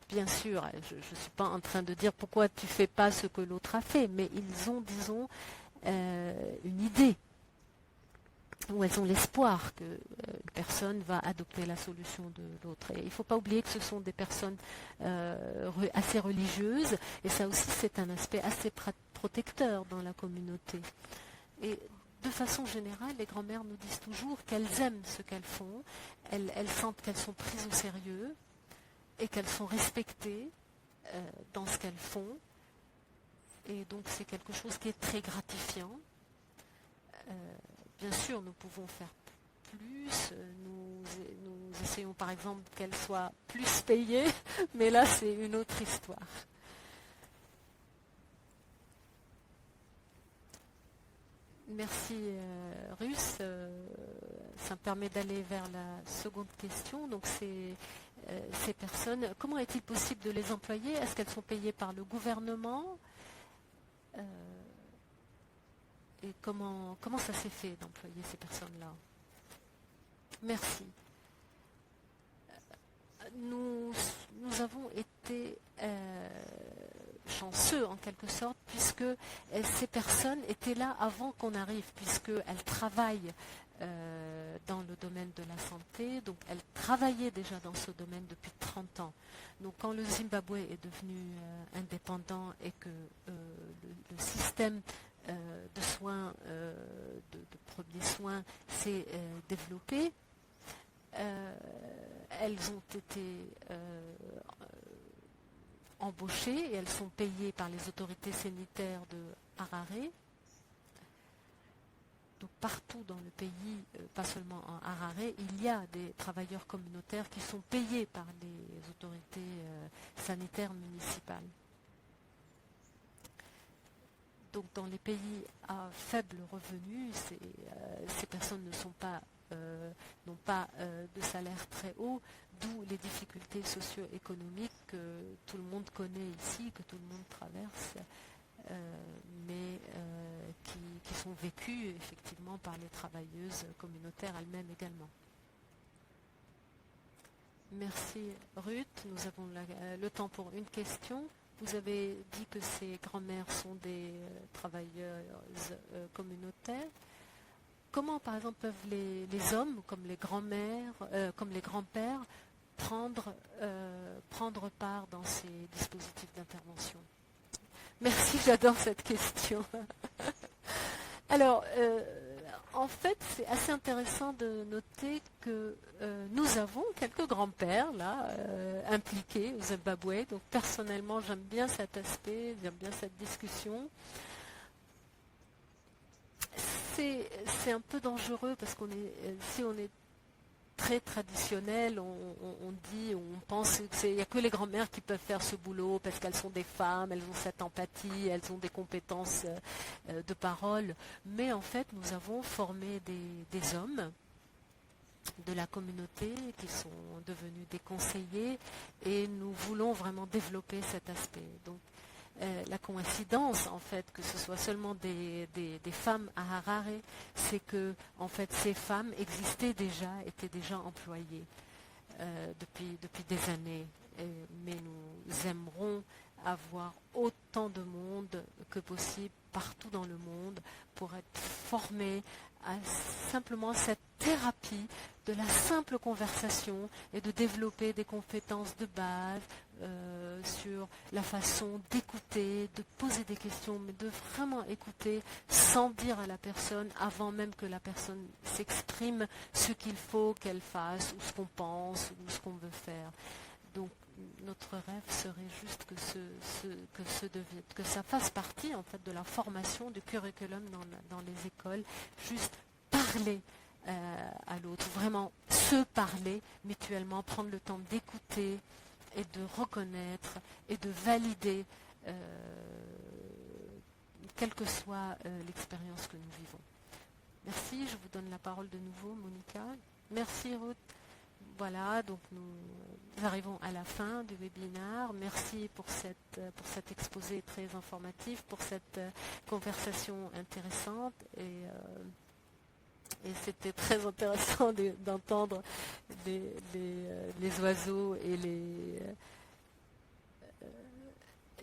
Bien sûr, je ne suis pas en train de dire pourquoi tu ne fais pas ce que l'autre a fait, mais ils ont, disons, une idée, ou elles ont l'espoir qu'une personne va adopter la solution de l'autre. Et il ne faut pas oublier que ce sont des personnes assez religieuses, et ça aussi c'est un aspect assez protecteur dans la communauté. Et de façon générale, les grands-mères nous disent toujours qu'elles aiment ce qu'elles font, elles sentent qu'elles sont prises au sérieux, et qu'elles sont respectées dans ce qu'elles font. Et donc c'est quelque chose qui est très gratifiant. Bien sûr, nous pouvons faire plus. Nous essayons par exemple qu'elles soient plus payées, mais là c'est une autre histoire. Merci Ruth. Ça me permet d'aller vers la seconde question. Donc ces personnes, comment est-il possible de les employer? Est-ce qu'elles sont payées par le gouvernement? Et comment ça s'est fait d'employer ces personnes-là? Merci. Nous avons été chanceux en quelque sorte, puisque ces personnes étaient là avant qu'on arrive, puisqu'elles travaillent dans le domaine de la santé, donc elles travaillaient déjà dans ce domaine depuis 30 ans. Donc quand le Zimbabwe est devenu indépendant et que le système de soins, de premiers soins s'est développé, elles ont été embauchées et elles sont payées par les autorités sanitaires de Harare. Donc partout dans le pays, pas seulement en Harare, il y a des travailleurs communautaires qui sont payés par les autorités sanitaires municipales. Donc dans les pays à faible revenu, ces personnes n'ont pas de salaire très haut, d'où les difficultés socio-économiques que tout le monde connaît ici, que tout le monde traverse, mais qui sont vécues effectivement par les travailleuses communautaires elles-mêmes également. Merci Ruth, nous avons le temps pour une question. Vous avez dit que ces grands-mères sont des travailleuses communautaires. Comment, par exemple, peuvent les hommes, comme les grands-mères, comme les grands-pères, prendre part dans ces dispositifs d'intervention? Merci, j'adore cette question. Alors, en fait, c'est assez intéressant de noter que nous avons quelques grands-pères là impliqués au Zimbabwe. Donc personnellement, j'aime bien cet aspect, j'aime bien cette discussion. C'est un peu dangereux parce si on est très traditionnel, on pense qu'il n'y a que les grands-mères qui peuvent faire ce boulot parce qu'elles sont des femmes, elles ont cette empathie, elles ont des compétences de parole. Mais en fait, nous avons formé des hommes de la communauté qui sont devenus des conseillers et nous voulons vraiment développer cet aspect. Donc, la coïncidence, en fait, que ce soit seulement des femmes à Harare, c'est que, en fait, ces femmes étaient déjà employées depuis des années. Mais nous aimerons avoir autant de monde que possible partout dans le monde pour être formés à simplement cette thérapie de la simple conversation et de développer des compétences de base sur la façon d'écouter, de poser des questions, mais de vraiment écouter sans dire à la personne, avant même que la personne s'exprime, ce qu'il faut qu'elle fasse, ou ce qu'on pense, ou ce qu'on veut faire. Donc notre rêve serait juste que ça fasse partie en fait de la formation du curriculum dans les écoles, juste parler à l'autre, vraiment se parler mutuellement, prendre le temps d'écouter et de reconnaître et de valider quelle que soit l'expérience que nous vivons. Merci, je vous donne la parole de nouveau, Monica. Merci Ruth. Voilà, donc nous arrivons à la fin du webinaire. Merci pour cet exposé très informatif, pour cette conversation intéressante. Et c'était très intéressant d'entendre les oiseaux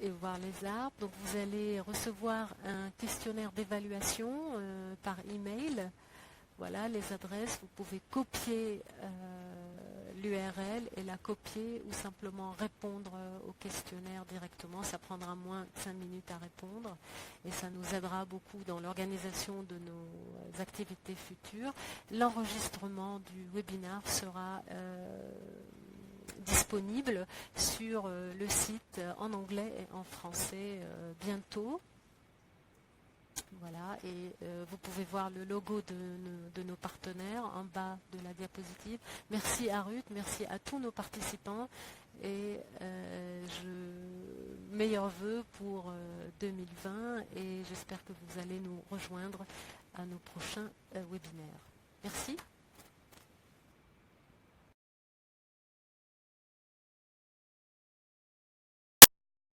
et voir les arbres. Donc vous allez recevoir un questionnaire d'évaluation par email. Voilà les adresses, vous pouvez copier l'URL et la copier ou simplement répondre au questionnaire directement. Ça prendra moins de 5 minutes à répondre et ça nous aidera beaucoup dans l'organisation de nos activités futures. L'enregistrement du webinaire sera disponible sur le site en anglais et en français bientôt. Voilà, et vous pouvez voir le logo de nos partenaires en bas de la diapositive. Merci à Ruth, merci à tous nos participants et meilleurs vœux pour 2020 et j'espère que vous allez nous rejoindre à nos prochains webinaires. Merci.